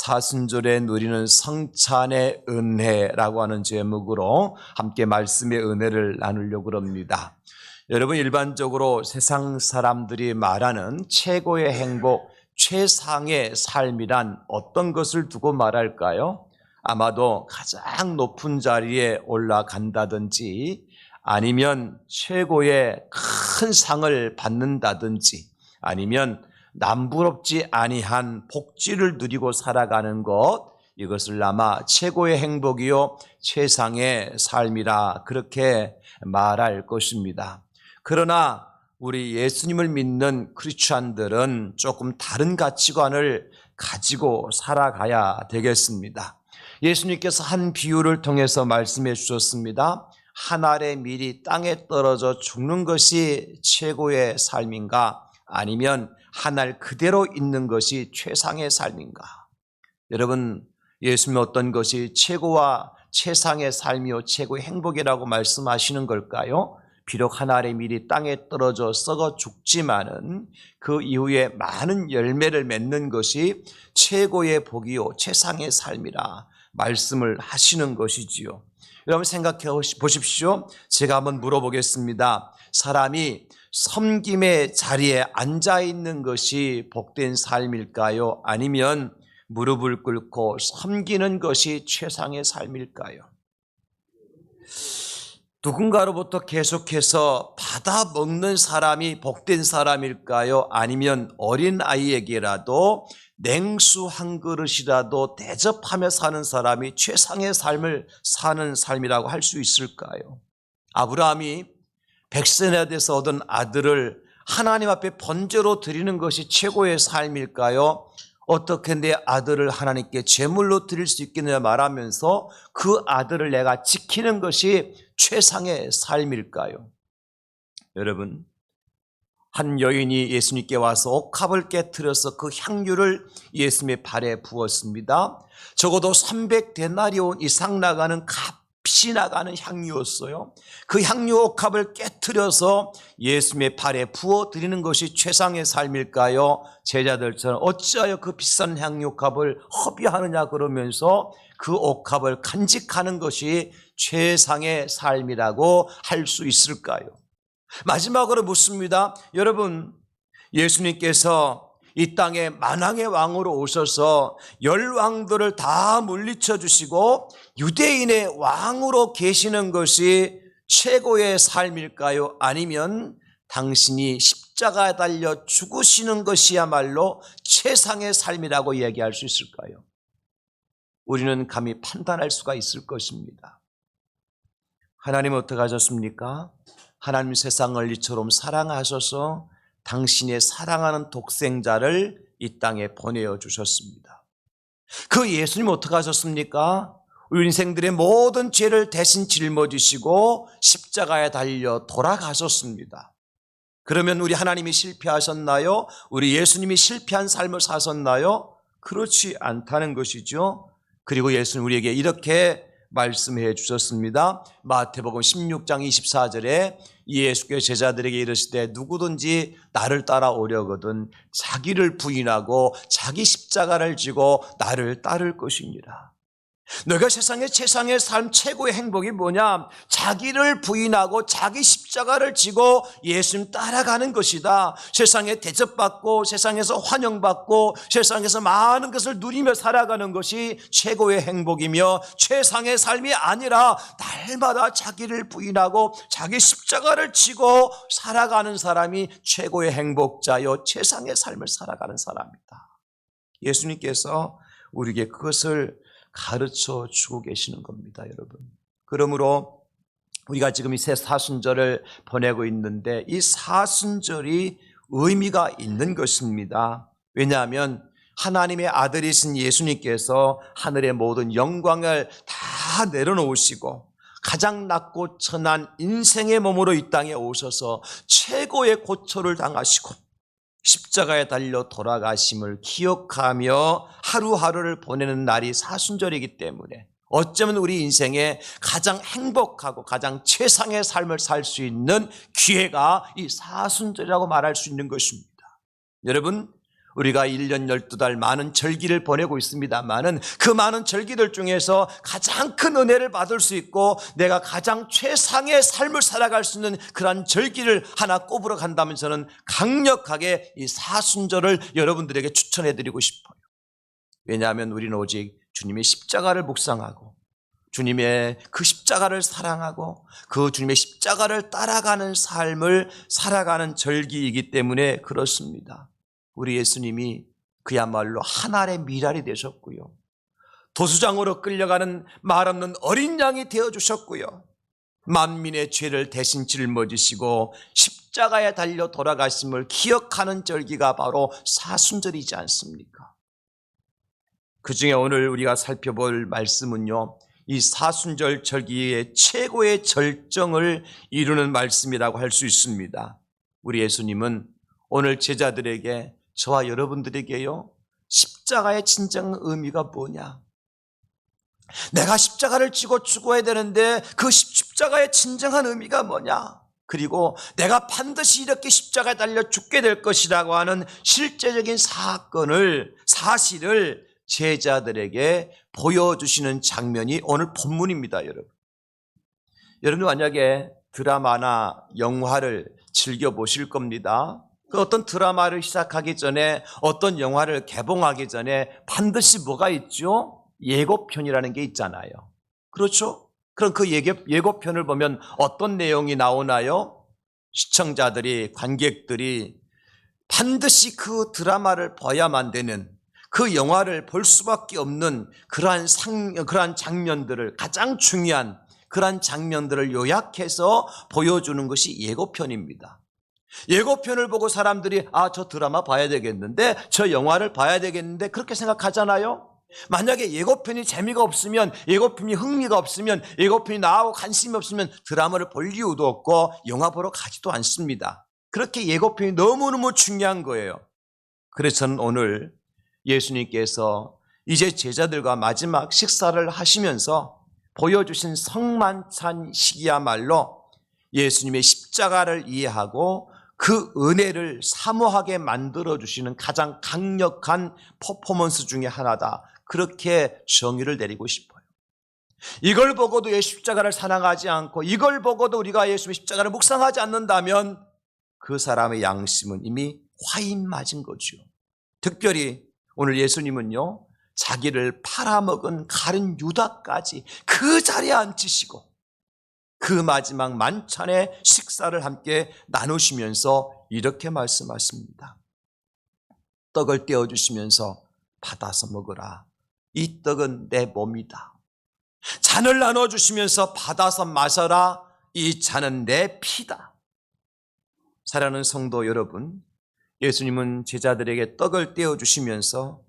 사순절에 누리는 성찬의 은혜라고 하는 제목으로 함께 말씀의 은혜를 나누려고 합니다. 여러분, 일반적으로 세상 사람들이 말하는 최고의 행복, 최상의 삶이란 어떤 것을 두고 말할까요? 아마도 가장 높은 자리에 올라간다든지 아니면 최고의 큰 상을 받는다든지 아니면 남부럽지 아니한 복지를 누리고 살아가는 것, 이것을 아마 최고의 행복이요 최상의 삶이라 그렇게 말할 것입니다. 그러나 우리 예수님을 믿는 크리스찬들은 조금 다른 가치관을 가지고 살아가야 되겠습니다. 예수님께서 한 비유를 통해서 말씀해 주셨습니다. 한 알의 밀이 땅에 떨어져 죽는 것이 최고의 삶인가? 아니면 한 알 그대로 있는 것이 최상의 삶인가? 여러분, 예수님은 어떤 것이 최고와 최상의 삶이요 최고의 행복이라고 말씀하시는 걸까요? 비록 한 알의 밀이 땅에 떨어져 썩어 죽지만은 그 이후에 많은 열매를 맺는 것이 최고의 복이요 최상의 삶이라 말씀을 하시는 것이지요. 여러분 생각해 보십시오. 제가 한번 물어보겠습니다. 사람이 섬김의 자리에 앉아 있는 것이 복된 삶일까요? 아니면 무릎을 꿇고 섬기는 것이 최상의 삶일까요? 누군가로부터 계속해서 받아 먹는 사람이 복된 사람일까요? 아니면 어린 아이에게라도 냉수 한 그릇이라도 대접하며 사는 사람이 최상의 삶을 사는 삶이라고 할 수 있을까요? 아브라함이 백세나 돼서 얻은 아들을 하나님 앞에 번제로 드리는 것이 최고의 삶일까요? 어떻게 내 아들을 하나님께 제물로 드릴 수 있겠느냐 말하면서 그 아들을 내가 지키는 것이 최상의 삶일까요? 여러분, 한 여인이 예수님께 와서 옥합을 깨트려서 그 향유를 예수님의 발에 부었습니다. 적어도 300데나리온 이상 나가는 값이 나가는 향유였어요. 그 향유 옥합을 깨트려서 예수님의 발에 부어드리는 것이 최상의 삶일까요? 제자들처럼 어찌하여 그 비싼 향유 옥합을 허비하느냐 그러면서 그 옥합을 간직하는 것이 최상의 삶이라고 할 수 있을까요? 마지막으로 묻습니다. 여러분, 예수님께서 이 땅에 만왕의 왕으로 오셔서 열왕들을 다 물리쳐 주시고 유대인의 왕으로 계시는 것이 최고의 삶일까요? 아니면 당신이 십자가에 달려 죽으시는 것이야말로 최상의 삶이라고 얘기할 수 있을까요? 우리는 감히 판단할 수가 있을 것입니다. 하나님은 어떻게 하셨습니까? 하나님 세상을 이처럼 사랑하셔서 당신의 사랑하는 독생자를 이 땅에 보내어 주셨습니다. 그 예수님 어떻게 하셨습니까? 우리 인생들의 모든 죄를 대신 짊어지시고 십자가에 달려 돌아가셨습니다. 그러면 우리 하나님이 실패하셨나요? 우리 예수님이 실패한 삶을 사셨나요? 그렇지 않다는 것이죠. 그리고 예수님 우리에게 이렇게 말씀해 주셨습니다. 마태복음 16장 24절에 예수께서 제자들에게 이르시되 누구든지 나를 따라오려거든 자기를 부인하고 자기 십자가를 지고 나를 따를 것이니라. 너가 세상의 최상의 삶 최고의 행복이 뭐냐? 자기를 부인하고 자기 십자가를 지고 예수님 따라가는 것이다. 세상에 대접받고 세상에서 환영받고 세상에서 많은 것을 누리며 살아가는 것이 최고의 행복이며 최상의 삶이 아니라 날마다 자기를 부인하고 자기 십자가를 지고 살아가는 사람이 최고의 행복자요 최상의 삶을 살아가는 사람이다. 예수님께서 우리에게 그것을 가르쳐 주고 계시는 겁니다, 여러분. 그러므로 우리가 지금 이 새 사순절을 보내고 있는데 이 사순절이 의미가 있는 것입니다. 왜냐하면 하나님의 아들이신 예수님께서 하늘의 모든 영광을 다 내려놓으시고 가장 낮고 천한 인생의 몸으로 이 땅에 오셔서 최고의 고초를 당하시고 십자가에 달려 돌아가심을 기억하며 하루하루를 보내는 날이 사순절이기 때문에 어쩌면 우리 인생에 가장 행복하고 가장 최상의 삶을 살 수 있는 기회가 이 사순절이라고 말할 수 있는 것입니다. 여러분, 우리가 1년 12달 많은 절기를 보내고 있습니다만은 그 많은 절기들 중에서 가장 큰 은혜를 받을 수 있고 내가 가장 최상의 삶을 살아갈 수 있는 그런 절기를 하나 꼽으러 간다면 저는 강력하게 이 사순절을 여러분들에게 추천해드리고 싶어요. 왜냐하면 우리는 오직 주님의 십자가를 묵상하고 주님의 그 십자가를 사랑하고 그 주님의 십자가를 따라가는 삶을 살아가는 절기이기 때문에 그렇습니다. 우리 예수님이 그야말로 하늘의 미랄이 되셨고요. 도수장으로 끌려가는 말 없는 어린 양이 되어주셨고요. 만민의 죄를 대신 짊어지시고 십자가에 달려 돌아가심을 기억하는 절기가 바로 사순절이지 않습니까? 그 중에 오늘 우리가 살펴볼 말씀은요, 이 사순절 절기의 최고의 절정을 이루는 말씀이라고 할 수 있습니다. 우리 예수님은 오늘 제자들에게, 저와 여러분들에게요, 십자가의 진정 의미가 뭐냐? 내가 십자가를 지고 죽어야 되는데 그 십자가의 진정한 의미가 뭐냐? 그리고 내가 반드시 이렇게 십자가에 달려 죽게 될 것이라고 하는 실제적인 사실을 제자들에게 보여주시는 장면이 오늘 본문입니다, 여러분. 여러분 만약에 드라마나 영화를 즐겨보실 겁니다. 그 어떤 드라마를 시작하기 전에, 어떤 영화를 개봉하기 전에 반드시 뭐가 있죠? 예고편이라는 게 있잖아요. 그렇죠? 그럼 그 예고편을 보면 어떤 내용이 나오나요? 시청자들이, 관객들이 반드시 그 드라마를 봐야만 되는, 그 영화를 볼 수밖에 없는 그러한 장면들을, 가장 중요한 그러한 장면들을 요약해서 보여주는 것이 예고편입니다. 예고편을 보고 사람들이 저 드라마 봐야 되겠는데, 저 영화를 봐야 되겠는데 그렇게 생각하잖아요. 만약에 예고편이 재미가 없으면, 예고편이 흥미가 없으면, 예고편이 나하고 관심이 없으면 드라마를 볼 이유도 없고 영화 보러 가지도 않습니다. 그렇게 예고편이 너무너무 중요한 거예요. 그래서 저는 오늘 예수님께서 이제 제자들과 마지막 식사를 하시면서 보여주신 성만찬식이야말로 예수님의 십자가를 이해하고 그 은혜를 사모하게 만들어주시는 가장 강력한 퍼포먼스 중에 하나다, 그렇게 정의를 내리고 싶어요. 이걸 보고도 예수 십자가를 사랑하지 않고, 이걸 보고도 우리가 예수의 십자가를 묵상하지 않는다면 그 사람의 양심은 이미 화인 맞은 거죠. 특별히 오늘 예수님은요, 자기를 팔아먹은 가룟 유다까지 그 자리에 앉히시고 그 마지막 만찬의 식사를 함께 나누시면서 이렇게 말씀하십니다. 떡을 떼어주시면서 받아서 먹으라. 이 떡은 내 몸이다. 잔을 나눠주시면서 받아서 마셔라. 이 잔은 내 피다. 사랑하는 성도 여러분, 예수님은 제자들에게 떡을 떼어주시면서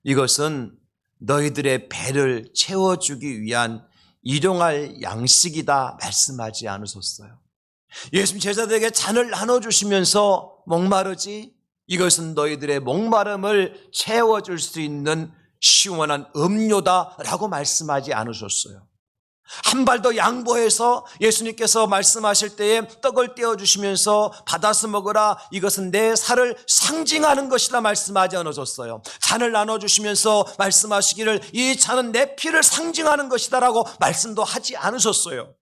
이것은 너희들의 배를 채워주기 위한 일용할 양식이다 말씀하지 않으셨어요. 예수님 제자들에게 잔을 나눠주시면서 목마르지? 이것은 너희들의 목마름을 채워줄 수 있는 시원한 음료다라고 말씀하지 않으셨어요. 한 발 더 양보해서 예수님께서 말씀하실 때에 떡을 떼어주시면서 받아서 먹으라, 이것은 내 살을 상징하는 것이라 말씀하지 않으셨어요. 잔을 나눠주시면서 말씀하시기를 이 잔은 내 피를 상징하는 것이다 라고 말씀도 하지 않으셨어요.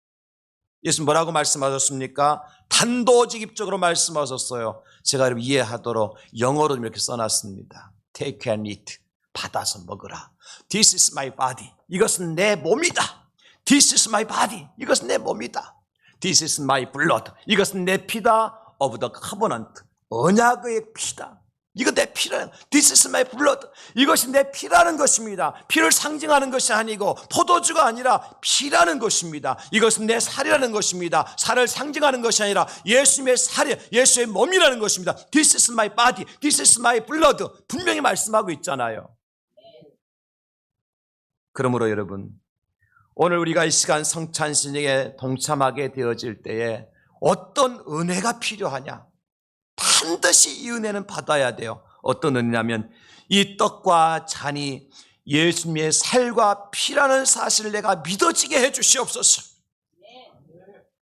예수님 뭐라고 말씀하셨습니까? 단도직입적으로 말씀하셨어요. 제가 여러분 이해하도록 영어로 이렇게 써놨습니다. Take and eat. 받아서 먹으라. This is my body. 이것은 내 몸이다. This is my body. 이것은 내 몸이다. This is my blood. 이것은 내 피다. Of the covenant. 언약의 피다. 이거 내 피라는, This is my blood. 이것이 내 피라는 것입니다. 피를 상징하는 것이 아니고 포도주가 아니라 피라는 것입니다. 이것은 내 살이라는 것입니다. 살을 상징하는 것이 아니라 예수님의 살이, 예수의 몸이라는 것입니다. This is my body. This is my blood. 분명히 말씀하고 있잖아요. 그러므로 여러분, 오늘 우리가 이 시간 성찬신령에 동참하게 되어질 때에 어떤 은혜가 필요하냐? 반드시 이 은혜는 받아야 돼요. 어떤 은혜냐면 이 떡과 잔이 예수님의 살과 피라는 사실을 내가 믿어지게 해 주시옵소서.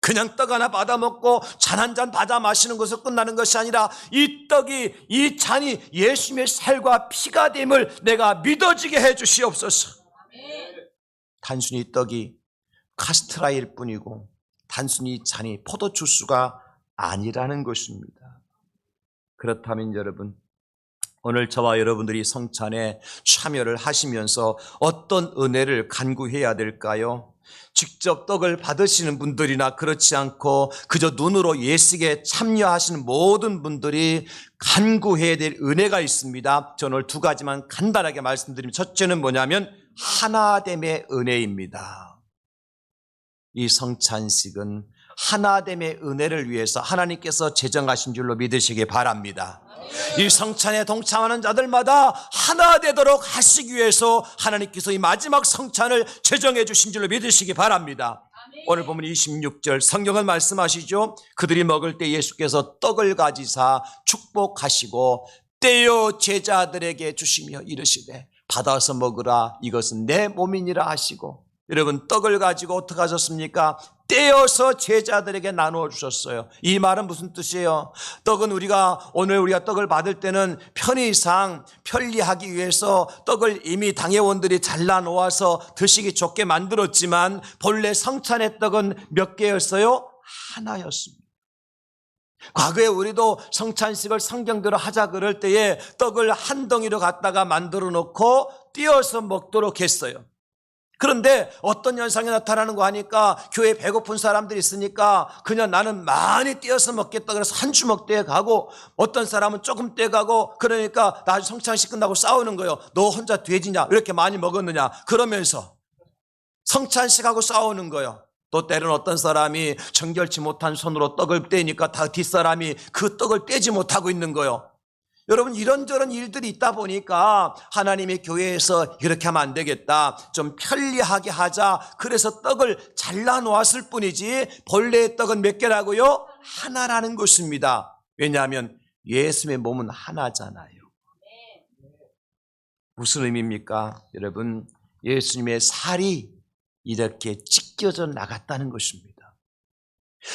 그냥 떡 하나 받아 먹고 잔 한 잔 받아 마시는 것으로 끝나는 것이 아니라 이 떡이, 이 잔이 예수님의 살과 피가 됨을 내가 믿어지게 해 주시옵소서. 단순히 떡이 카스트라일 뿐이고 단순히 잔이 포도주스가 아니라는 것입니다. 그렇다면 여러분, 오늘 저와 여러분들이 성찬에 참여를 하시면서 어떤 은혜를 간구해야 될까요? 직접 떡을 받으시는 분들이나 그렇지 않고 그저 눈으로 예식에 참여하시는 모든 분들이 간구해야 될 은혜가 있습니다. 저는 오늘 두 가지만 간단하게 말씀드리면, 첫째는 뭐냐면 하나됨의 은혜입니다. 이 성찬식은 하나됨의 은혜를 위해서 하나님께서 제정하신 줄로 믿으시기 바랍니다. 이 성찬에 동참하는 자들마다 하나 되도록 하시기 위해서 하나님께서 이 마지막 성찬을 제정해 주신 줄로 믿으시기 바랍니다. 오늘 보면 26절 성경은 말씀하시죠. 그들이 먹을 때 예수께서 떡을 가지사 축복하시고 떼어 제자들에게 주시며 이르시되 받아서 먹으라, 이것은 내 몸이니라 하시고. 여러분, 떡을 가지고 어떻게 하셨습니까? 떼어서 제자들에게 나누어 주셨어요. 이 말은 무슨 뜻이에요? 떡은 오늘 우리가 떡을 받을 때는 편의상 편리하기 위해서 떡을 이미 당회원들이 잘라 놓아서 드시기 좋게 만들었지만 본래 성찬의 떡은 몇 개였어요? 하나였습니다. 과거에 우리도 성찬식을 성경대로 하자 그럴 때에 떡을 한 덩이로 갖다가 만들어 놓고 띄어서 먹도록 했어요. 그런데 어떤 현상이 나타나는 거 하니까 교회에 배고픈 사람들이 있으니까 그냥 나는 많이 띄어서 먹겠다 그래서 한 주먹 떼가고, 어떤 사람은 조금 떼가고, 그러니까 나중에 성찬식 끝나고 싸우는 거예요. 너 혼자 돼지냐? 왜 이렇게 많이 먹었느냐? 그러면서 성찬식하고 싸우는 거예요. 또 때로는 어떤 사람이 정결치 못한 손으로 떡을 떼니까 다 뒷사람이 그 떡을 떼지 못하고 있는 거예요. 여러분, 이런저런 일들이 있다 보니까 하나님의 교회에서 이렇게 하면 안 되겠다, 좀 편리하게 하자, 그래서 떡을 잘라 놓았을 뿐이지 본래의 떡은 몇 개라고요? 하나라는 것입니다. 왜냐하면 예수님의 몸은 하나잖아요. 무슨 의미입니까? 여러분, 예수님의 살이 이렇게 찢겨져 나갔다는 것입니다.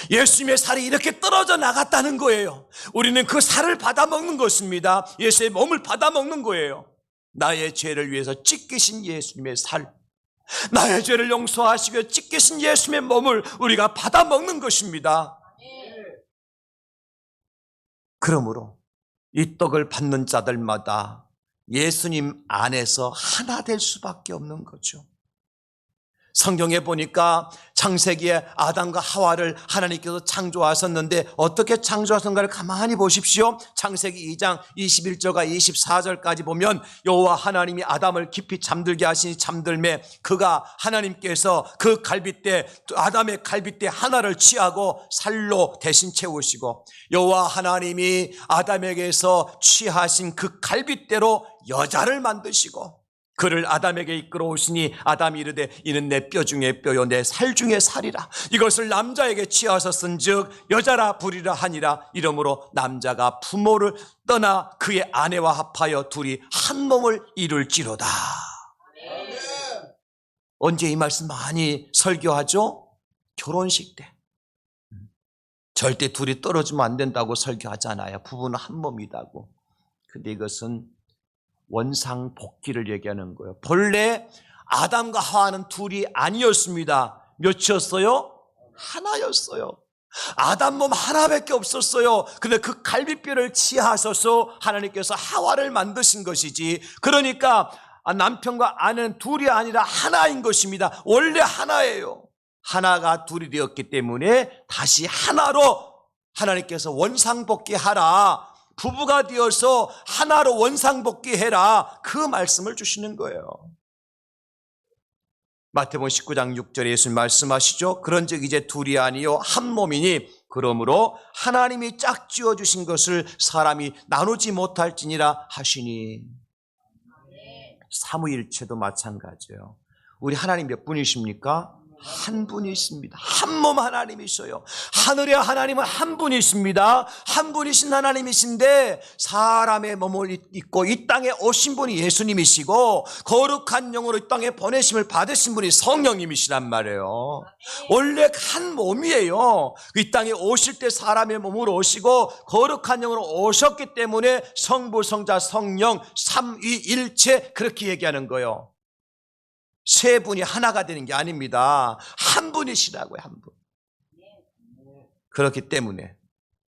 예수님의 살이 이렇게 떨어져 나갔다는 거예요. 우리는 그 살을 받아먹는 것입니다. 예수의 몸을 받아먹는 거예요. 나의 죄를 위해서 찢기신 예수님의 살, 나의 죄를 용서하시기 위해 찢기신 예수님의 몸을 우리가 받아먹는 것입니다. 그러므로 이 떡을 받는 자들마다 예수님 안에서 하나 될 수밖에 없는 거죠. 성경에 보니까 창세기에 아담과 하와를 하나님께서 창조하셨는데 어떻게 창조하셨는가를 가만히 보십시오. 창세기 2장 21절과 24절까지 보면 여호와 하나님이 아담을 깊이 잠들게 하시니 잠들매 그가 하나님께서 그 갈빗대, 아담의 갈빗대 하나를 취하고 살로 대신 채우시고, 여호와 하나님이 아담에게서 취하신 그 갈빗대로 여자를 만드시고 그를 아담에게 이끌어 오시니 아담이 이르되 이는 내 뼈 중에 뼈요 내 살 중에 살이라. 이것을 남자에게 취하셨은즉 여자라 부리라 하니라. 이러므로 남자가 부모를 떠나 그의 아내와 합하여 둘이 한 몸을 이룰지로다. 언제 이 말씀 많이 설교하죠? 결혼식 때. 절대 둘이 떨어지면 안 된다고 설교하잖아요. 부부는 한 몸이라고. 근데 이것은 원상복귀를 얘기하는 거예요. 본래 아담과 하와는 둘이 아니었습니다. 몇이었어요? 하나였어요. 아담 몸 하나밖에 없었어요. 근데 그 갈빗뼈를 취하셔서 하나님께서 하와를 만드신 것이지, 그러니까 남편과 아내는 둘이 아니라 하나인 것입니다. 원래 하나예요. 하나가 둘이 되었기 때문에 다시 하나로 하나님께서 원상복귀하라, 부부가 되어서 하나로 원상복귀해라, 그 말씀을 주시는 거예요. 마태복음 19장 6절에 예수님 말씀하시죠. 그런즉 이제 둘이 아니요 한 몸이니 그러므로 하나님이 짝지어 주신 것을 사람이 나누지 못할지니라 하시니. 삼위일체도 마찬가지예요. 우리 하나님 몇 분이십니까? 한 분이십니다. 한 몸 하나님이셔요. 하늘의 하나님은 한 분이십니다. 한 분이신 하나님이신데 사람의 몸을 입고 이 땅에 오신 분이 예수님이시고 거룩한 영으로 이 땅에 보내심을 받으신 분이 성령님이시란 말이에요. 원래 한 몸이에요. 이 땅에 오실 때 사람의 몸으로 오시고 거룩한 영으로 오셨기 때문에 성부, 성자, 성령 삼위일체 그렇게 얘기하는 거예요. 세 분이 하나가 되는 게 아닙니다. 한 분이시라고요. 한 분. 그렇기 때문에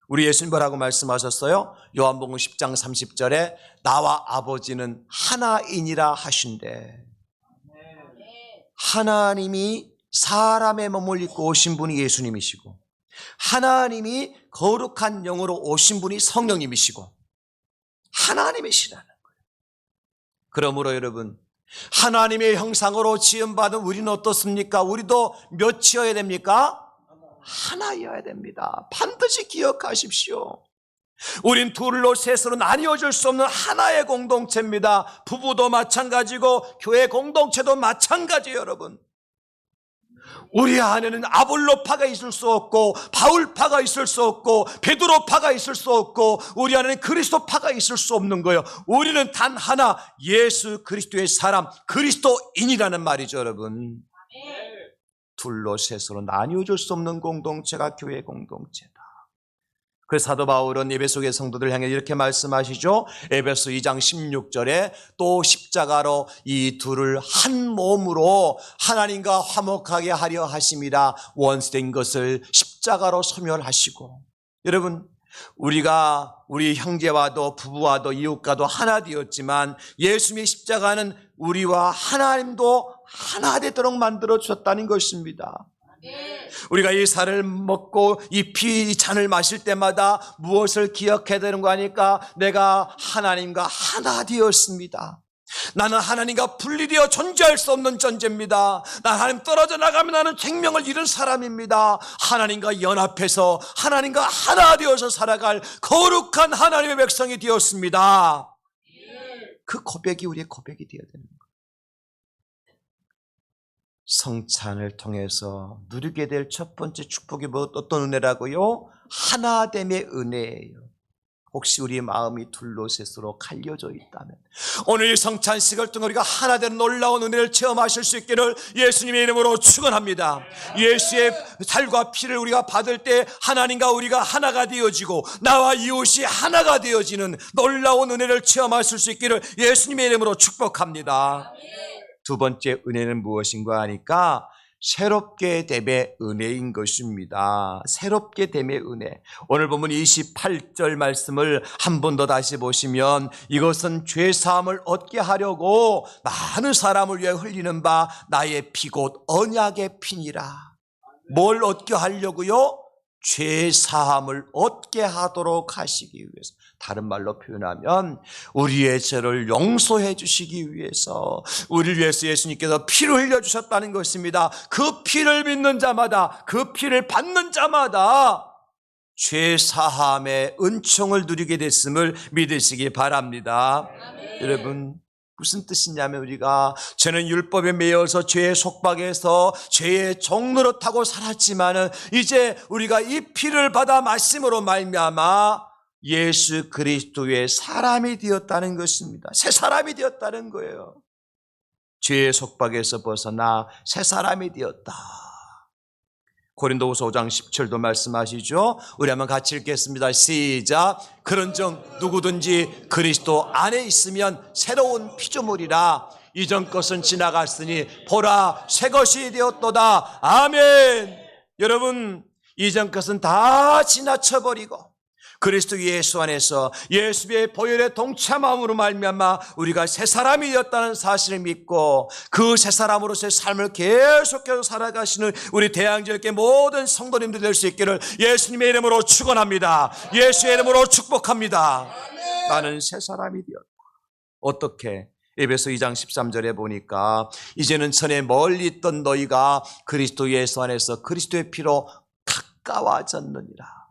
우리 예수님 뭐라고 말씀하셨어요? 요한복음 10장 30절에 나와 아버지는 하나이니라 하신대. 하나님이 사람의 몸을 입고 오신 분이 예수님이시고 하나님이 거룩한 영으로 오신 분이 성령님이시고 하나님이시라는 거예요. 그러므로 여러분, 하나님의 형상으로 지음받은 우리는 어떻습니까? 우리도 몇이어야 됩니까? 하나여야 됩니다. 반드시 기억하십시오. 우린 둘로 셋으로 나뉘어질 수 없는 하나의 공동체입니다. 부부도 마찬가지고 교회 공동체도 마찬가지예요, 여러분. 우리 안에는 아볼로파가 있을 수 없고 바울파가 있을 수 없고 베드로파가 있을 수 없고 우리 안에는 그리스도파가 있을 수 없는 거예요. 우리는 단 하나, 예수 그리스도의 사람, 그리스도인이라는 말이죠, 여러분. 둘로 셋으로 나뉘어질 수 없는 공동체가 교회 공동체다. 그래서 사도 바울은 에베소의 성도들 향해 이렇게 말씀하시죠. 에베소 2장 16절에 또 십자가로 이 둘을 한 몸으로 하나님과 화목하게 하려 하심이라 원수된 것을 십자가로 소멸하시고. 여러분, 우리가 우리 형제와도 부부와도 이웃과도 하나 되었지만 예수님의 십자가는 우리와 하나님도 하나 되도록 만들어 주셨다는 것입니다. 우리가 이 살을 먹고 이 피, 이 잔을 마실 때마다 무엇을 기억해야 되는 거 아닐까? 내가 하나님과 하나 되었습니다. 나는 하나님과 분리되어 존재할 수 없는 존재입니다. 나 하나님 떨어져 나가면 나는 생명을 잃은 사람입니다. 하나님과 연합해서 하나님과 하나 되어서 살아갈 거룩한 하나님의 백성이 되었습니다. 그 고백이 우리의 고백이 되어야 되는 거예요. 성찬을 통해서 누리게 될 첫 번째 축복이 어떤 은혜라고요? 하나됨의 은혜예요. 혹시 우리의 마음이 둘로 셋으로 갈려져 있다면 오늘 이 성찬식을 통해 우리가 하나 되는 놀라운 은혜를 체험하실 수 있기를 예수님의 이름으로 축원합니다. 예수의 살과 피를 우리가 받을 때 하나님과 우리가 하나가 되어지고 나와 이웃이 하나가 되어지는 놀라운 은혜를 체험하실 수 있기를 예수님의 이름으로 축복합니다. 두 번째 은혜는 무엇인가 하니까 새롭게 됨의 은혜인 것입니다. 새롭게 됨의 은혜. 오늘 보면 28절 말씀을 한 번 더 다시 보시면 이것은 죄사함을 얻게 하려고 많은 사람을 위해 흘리는 바 나의 피 곧 언약의 피니라. 뭘 얻게 하려고요? 죄사함을 얻게 하도록 하시기 위해서. 다른 말로 표현하면 우리의 죄를 용서해 주시기 위해서 우리를 위해서 예수님께서 피를 흘려주셨다는 것입니다. 그 피를 믿는 자마다, 그 피를 받는 자마다 죄사함의 은총을 누리게 됐음을 믿으시기 바랍니다. 여러분, 무슨 뜻이냐면 우리가 죄는 율법에 매여서 죄의 속박에서 죄의 종로로 타고 살았지만은 이제 우리가 이 피를 받아 마심으로 말미암아 예수 그리스도의 사람이 되었다는 것입니다. 새 사람이 되었다는 거예요. 죄의 속박에서 벗어나 새 사람이 되었다. 고린도후서 5장 17도 말씀하시죠. 우리 한번 같이 읽겠습니다. 시작. 그런즉 누구든지 그리스도 안에 있으면 새로운 피조물이라. 이전 것은 지나갔으니 보라 새 것이 되었도다. 아멘. 여러분, 이전 것은 다 지나쳐버리고 그리스도 예수 안에서 예수의 보혈의 동참함으로 말미암아 우리가 새 사람이 되었다는 사실을 믿고 그 새 사람으로서의 삶을 계속해서 살아가시는 우리 대양절교회 모든 성도님들 될 수 있기를 예수님의 이름으로 축원합니다. 예수의 이름으로 축복합니다. 나는 새 사람이 되었다. 어떻게? 에베소 2장 13절에 보니까 이제는 전에 멀리 있던 너희가 그리스도 예수 안에서 그리스도의 피로 가까워졌느니라.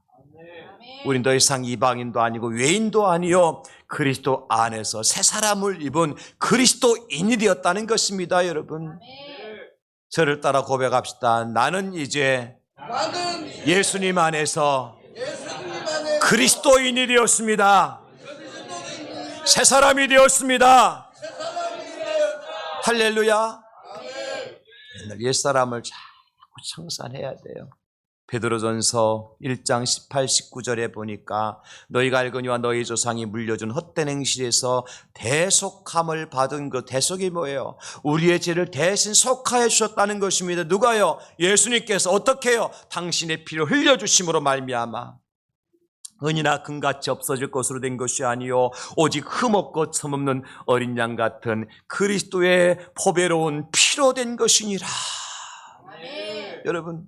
우린 더 이상 이방인도 아니고 외인도 아니요 그리스도 안에서 새 사람을 입은 그리스도인이 되었다는 것입니다. 여러분, 저를 따라 고백합시다. 나는 이제 예수님 안에서 그리스도인이 되었습니다. 새 사람이 되었습니다. 할렐루야. 옛날 옛사람을 자꾸 청산해야 돼요. 베드로전서 1장 18, 19절에 보니까 너희가 알거니와 너희 조상이 물려준 헛된 행실에서 대속함을 받은 그 대속이 뭐예요? 우리의 죄를 대신 속하여 주셨다는 것입니다. 누가요? 예수님께서 어떻게 해요? 당신의 피를 흘려주심으로 말미암아 은이나 금같이 없어질 것으로 된 것이 아니요 오직 흠없고 첨없는 어린 양 같은 그리스도의 보배로운 피로 된 것이니라. 여러분,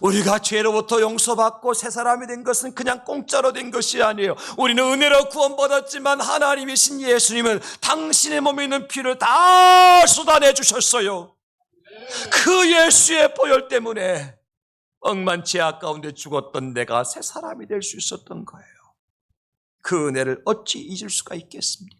우리가 죄로부터 용서받고 새 사람이 된 것은 그냥 공짜로 된 것이 아니에요. 우리는 은혜로 구원받았지만 하나님이신 예수님은 당신의 몸에 있는 피를 다 쏟아내 주셨어요. 그 예수의 보혈 때문에 억만 죄악 가운데 죽었던 내가 새 사람이 될 수 있었던 거예요. 그 은혜를 어찌 잊을 수가 있겠습니까?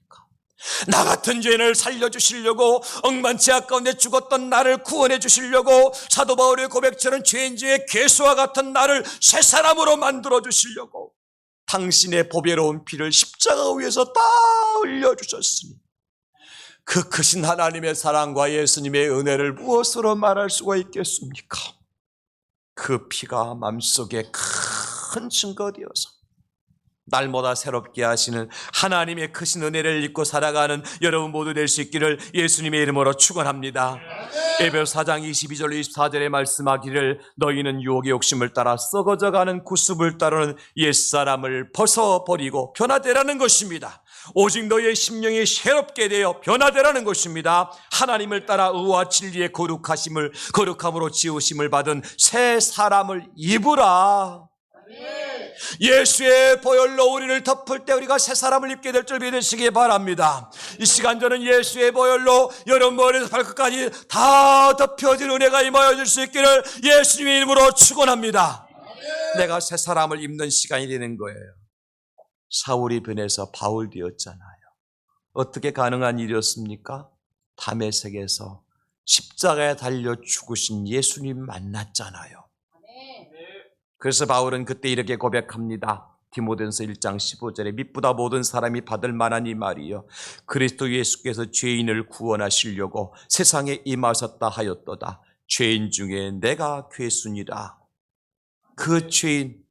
나 같은 죄인을 살려주시려고 억만 죄악 가운데 죽었던 나를 구원해 주시려고 사도 바울의 고백처럼 죄인 중에 괴수와 같은 나를 새 사람으로 만들어 주시려고 당신의 보배로운 피를 십자가 위에서 다 흘려주셨으니 그 크신 하나님의 사랑과 예수님의 은혜를 무엇으로 말할 수가 있겠습니까? 그 피가 마음속에 큰 증거 되어서 날마다 새롭게 하시는 하나님의 크신 은혜를 잊고 살아가는 여러분 모두 될 수 있기를 예수님의 이름으로 축원합니다. 에베소 4장 22절 24절에 말씀하기를 너희는 유혹의 욕심을 따라 썩어져가는 구습을 따르는 옛사람을 벗어버리고 변화되라는 것입니다. 오직 너희의 심령이 새롭게 되어 변화되라는 것입니다. 하나님을 따라 의와 진리의 거룩함으로 지으심을 받은 새 사람을 입으라. 예수의 보혈로 우리를 덮을 때 우리가 새 사람을 입게 될 줄 믿으시기 바랍니다. 이 시간 저는 예수의 보혈로 여러분 머리에서 발끝까지 다 덮여진 은혜가 임하여 줄 수 있기를 예수님의 이름으로 축원합니다. 내가 새 사람을 입는 시간이 되는 거예요. 사울이 변해서 바울 되었잖아요. 어떻게 가능한 일이었습니까? 다메섹에서 십자가에 달려 죽으신 예수님 만났잖아요. 그래서 바울은 그때 이렇게 고백합니다. 디모데전서 1장 15절에 mit보다 모든 사람이 받을 만한 이 말이요 그리스도 예수께서 죄인을 구원하시려고 세상에 임하셨다 하였도다. 죄인 중에 내가 괴순이라. 그 죄인,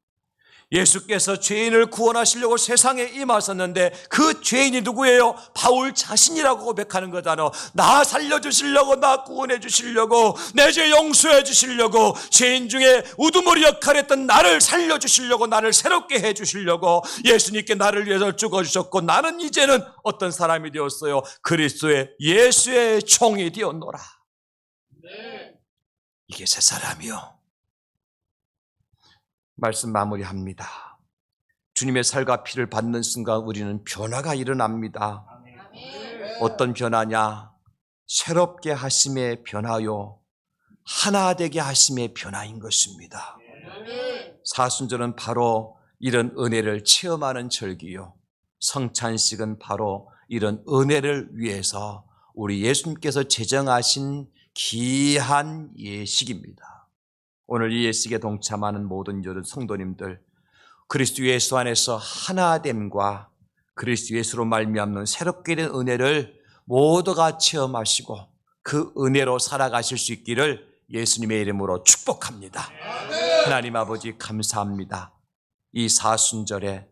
예수께서 죄인을 구원하시려고 세상에 임하셨는데 그 죄인이 누구예요? 바울 자신이라고 고백하는 거잖아. 나 살려주시려고, 나 구원해 주시려고, 내 죄 용서해 주시려고, 죄인 중에 우두머리 역할을 했던 나를 살려주시려고, 나를 새롭게 해 주시려고 예수님께 나를 위해서 죽어주셨고 나는 이제는 어떤 사람이 되었어요? 그리스도의 예수의 종이 되었노라. 이게 새 사람이요. 말씀 마무리합니다. 주님의 살과 피를 받는 순간 우리는 변화가 일어납니다. 어떤 변화냐? 새롭게 하심의 변화요, 하나 되게 하심의 변화인 것입니다. 사순절은 바로 이런 은혜를 체험하는 절기요, 성찬식은 바로 이런 은혜를 위해서 우리 예수님께서 제정하신 귀한 예식입니다. 오늘 이 예식에 동참하는 모든 여러 성도님들, 그리스도 예수 안에서 하나됨과 그리스도 예수로 말미암는 새롭게 된 은혜를 모두가 체험하시고 그 은혜로 살아가실 수 있기를 예수님의 이름으로 축복합니다. 하나님 아버지 감사합니다. 이 사순절에